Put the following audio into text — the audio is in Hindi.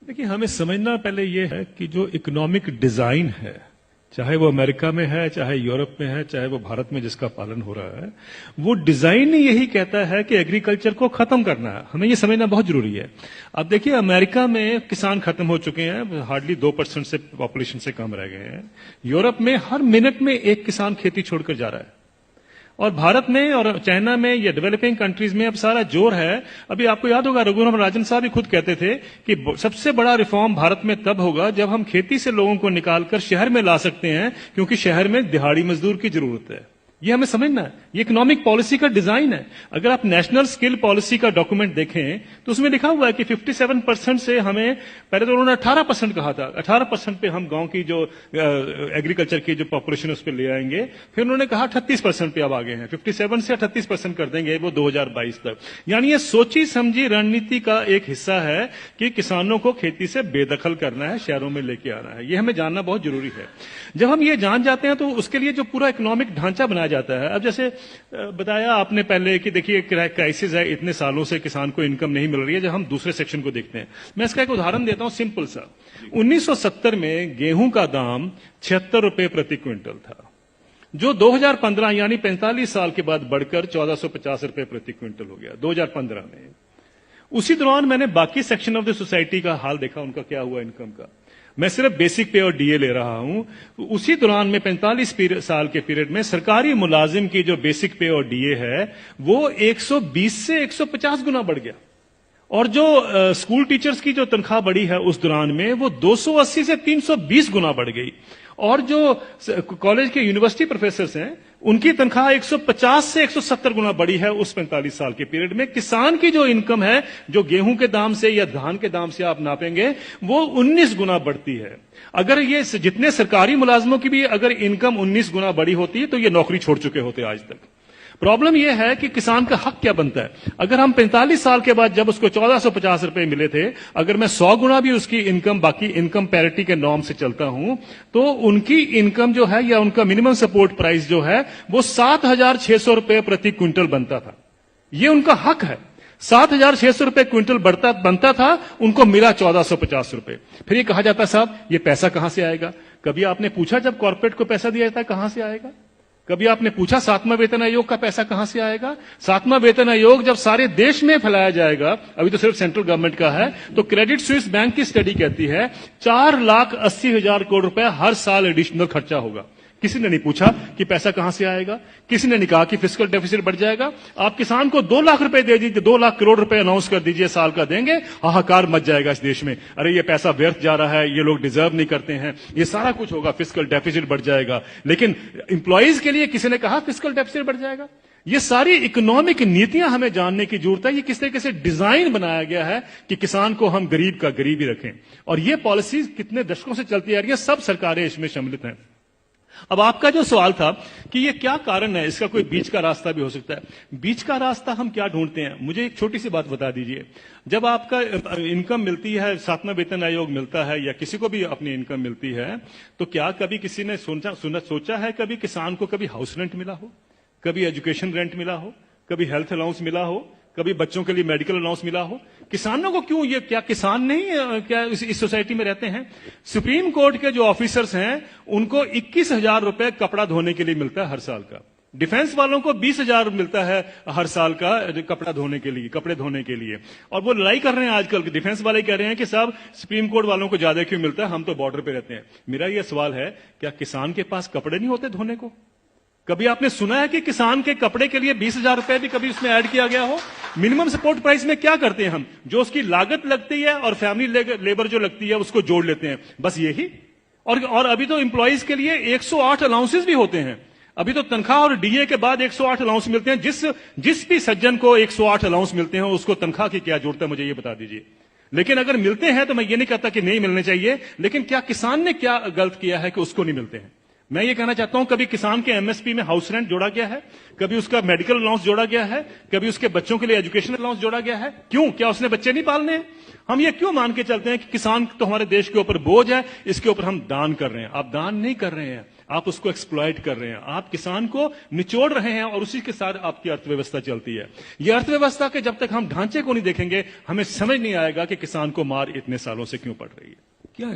देखिए, हमें समझना पहले ये है कि जो इकोनॉमिक डिजाइन है, चाहे वो अमेरिका में है, चाहे यूरोप में है, चाहे वो भारत में जिसका पालन हो रहा है, वो डिजाइन ही यही कहता है कि एग्रीकल्चर को खत्म करना है। हमें ये समझना बहुत जरूरी है। अब देखिए, अमेरिका में किसान खत्म हो चुके हैं, हार्डली 2% से पॉपुलेशन से कम रह गए हैं। यूरोप में हर मिनट में एक किसान खेती छोड़कर जा रहा है। और भारत में और चाइना में या डेवलपिंग कंट्रीज में अब सारा जोर है। अभी आपको याद होगा, रघुराम राजन साहब भी खुद कहते थे कि सबसे बड़ा रिफॉर्म भारत में तब होगा जब हम खेती से लोगों को निकालकर शहर में ला सकते हैं, क्योंकि शहर में दिहाड़ी मजदूर की जरूरत है। ये हमें समझना है, ये इकोनॉमिक पॉलिसी का डिजाइन है। अगर आप नेशनल स्किल पॉलिसी का डॉक्यूमेंट देखें तो उसमें लिखा हुआ है कि 57% से हमें, पहले तो उन्होंने 18% कहा था, 18% पे हम गांव की जो एग्रीकल्चर की जो पॉपुलेशन उस पर ले आएंगे। फिर उन्होंने कहा 38% पे अब आ गए हैं, 57 से 38% कर देंगे वो 2022 तक। यानी ये सोची समझी रणनीति का एक हिस्सा है कि किसानों को खेती से बेदखल करना है, शहरों में लेके आना है। ये हमें जानना बहुत जरूरी है। जब हम ये जान जाते हैं तो उसके लिए जो पूरा इकोनॉमिक ढांचा बनाया जाता है। अब जैसे बताया आपने पहले कि देखिए क्राइसिस है, इतने सालों से किसान को इनकम नहीं मिल रही है। जब हम दूसरे सेक्शन को देखते हैं, मैं इसका एक उदाहरण देता हूं सिंपल सा। 1970 में गेहूं का दाम 76 रुपए प्रति क्विंटल था, जो 2015 यानी 45 साल के बाद बढ़कर 1450 रुपए प्रति क्विंटल हो गया 2015 में। उसी दौरान मैंने बाकी सेक्शन ऑफ द सोसाइटी का हाल देखा, उनका क्या हुआ इनकम का। मैं सिर्फ बेसिक पे और डीए ले रहा हूं। उसी दौरान में 45 साल के पीरियड में सरकारी मुलाजिम की जो बेसिक पे और डीए है वो 120 से 150 गुना बढ़ गया। और जो स्कूल टीचर्स की जो तनख्वाह बढ़ी है उस दौरान में वो 280 से 320 गुना बढ़ गई। और जो कॉलेज के यूनिवर्सिटी प्रोफेसर्स हैं उनकी तनख्वाह 150 से 170 गुना बढ़ी है उस 45 साल के पीरियड में। किसान की जो इनकम है, जो गेहूं के दाम से या धान के दाम से आप नापेंगे, वो 19 गुना बढ़ती है। अगर ये जितने सरकारी मुलाजमों की भी अगर इनकम 19 गुना बढ़ी होती तो ये नौकरी छोड़ चुके होते आज तक। प्रॉब्लम यह है कि किसान का हक क्या बनता है। अगर हम 45 साल के बाद जब उसको 1450 रुपए मिले थे, अगर मैं 100 गुना भी उसकी इनकम बाकी इनकम पैरिटी के नॉर्म से चलता हूं, तो उनकी इनकम जो है या उनका मिनिमम सपोर्ट प्राइस जो है वो 7600 रुपए प्रति क्विंटल बनता था। ये उनका हक है। 7600 रुपए क्विंटल बनता था, उनको मिला 1450 रुपए। फिर ये कहा जाता साहब ये पैसा कहां से आएगा। कभी आपने पूछा जब कॉर्पोरेट को पैसा दिया जाता है कहां से आएगा? कभी आपने पूछा 7वां वेतन आयोग का पैसा कहां से आएगा? 7वां वेतन आयोग जब सारे देश में फैलाया जाएगा, अभी तो सिर्फ सेंट्रल गवर्नमेंट का है, तो क्रेडिट स्विस बैंक की स्टडी कहती है 4,80,000 करोड़ रुपए हर साल एडिशनल खर्चा होगा। किसी ने नहीं पूछा कि पैसा कहां से आएगा, किसी ने नहीं कहा कि फिस्कल डेफिसिट बढ़ जाएगा। आप किसान को 2 लाख रुपए दे दीजिए, 2 लाख करोड़ रुपए अनाउंस कर दीजिए साल का देंगे, हाहाकार मच जाएगा इस देश में। अरे ये पैसा व्यर्थ जा रहा है, ये लोग डिजर्व नहीं करते हैं, ये सारा कुछ होगा, फिस्कल डेफिसिट बढ़ जाएगा। लेकिन इंप्लॉइज के लिए किसी ने कहा फिस्कल डेफिसिट बढ़ जाएगा? ये सारी इकोनॉमिक नीतियां हमें जानने की जरूरत है। ये किस तरीके से डिजाइन बनाया गया है कि किसान को हम गरीब का गरीब ही रखें। और ये पॉलिसीज कितने दशकों से चलती आ रही है, सब सरकारें इसमें सम्मिलित हैं। अब आपका जो सवाल था कि ये क्या कारण है, इसका कोई बीच का रास्ता भी हो सकता है। बीच का रास्ता हम क्या ढूंढते हैं, मुझे एक छोटी सी बात बता दीजिए। जब आपका इनकम मिलती है, 7वां वेतन आयोग मिलता है या किसी को भी अपनी इनकम मिलती है, तो क्या कभी किसी ने सोचा है कभी किसान को कभी हाउस रेंट मिला हो, कभी एजुकेशन रेंट मिला हो, कभी हेल्थ अलाउंस मिला हो, कभी बच्चों के लिए मेडिकल अलाउंस मिला हो? किसानों को क्यों, ये क्या किसान नहीं क्या इस सोसाइटी में रहते हैं? सुप्रीम कोर्ट के जो ऑफिसर्स हैं उनको 21,000 रुपए कपड़ा धोने के लिए मिलता है हर साल का। डिफेंस वालों को 20,000 मिलता है हर साल का कपड़े धोने के लिए। और वो लड़ाई कर रहे हैं आजकल, डिफेंस वाले कह रहे हैं कि साहब सुप्रीम कोर्ट वालों को ज्यादा क्यों मिलता है, हम तो बॉर्डर पे रहते हैं। मेरा यह सवाल है, क्या किसान के पास कपड़े नहीं होते धोने को? कभी आपने सुना है कि किसान के कपड़े के लिए 20,000 रुपए भी कभी उसमें ऐड किया गया हो? मिनिमम सपोर्ट प्राइस में क्या करते हैं हम, जो उसकी लागत लगती है और फैमिली लेबर जो लगती है उसको जोड़ लेते हैं, बस यही। और अभी तो एम्प्लॉइज के लिए 108 अलाउंसेस भी होते हैं। अभी तो तनख्वाह और डीए के बाद 108 अलाउंस मिलते हैं। जिस भी सज्जन को 108 अलाउंस मिलते हैं उसको तनख्वाह की क्या जरूरत है, मुझे ये बता दीजिए। लेकिन अगर मिलते हैं तो मैं ये नहीं कहता कि नहीं मिलने चाहिए, लेकिन क्या किसान ने क्या गलत किया है कि उसको नहीं मिलते हैं? मैं ये कहना चाहता हूं, कभी किसान के एमएसपी में हाउस रेंट जोड़ा गया है, कभी उसका मेडिकल अलाउंस जोड़ा गया है, कभी उसके बच्चों के लिए एजुकेशन अलाउंस जोड़ा गया है? क्यों? क्या उसने बच्चे नहीं पालने हैं? हम ये क्यों मान के चलते हैं कि किसान तो हमारे देश के ऊपर बोझ है, इसके ऊपर हम दान कर रहे हैं? आप दान नहीं कर रहे हैं, आप उसको एक्सप्लॉइट कर रहे हैं, आप किसान को निचोड़ रहे हैं और उसी के साथ आपकी अर्थव्यवस्था चलती है। यह अर्थव्यवस्था के जब तक हम ढांचे को नहीं देखेंगे, हमें समझ नहीं आएगा कि किसान को मार इतने सालों से क्यों पड़ रही है। क्या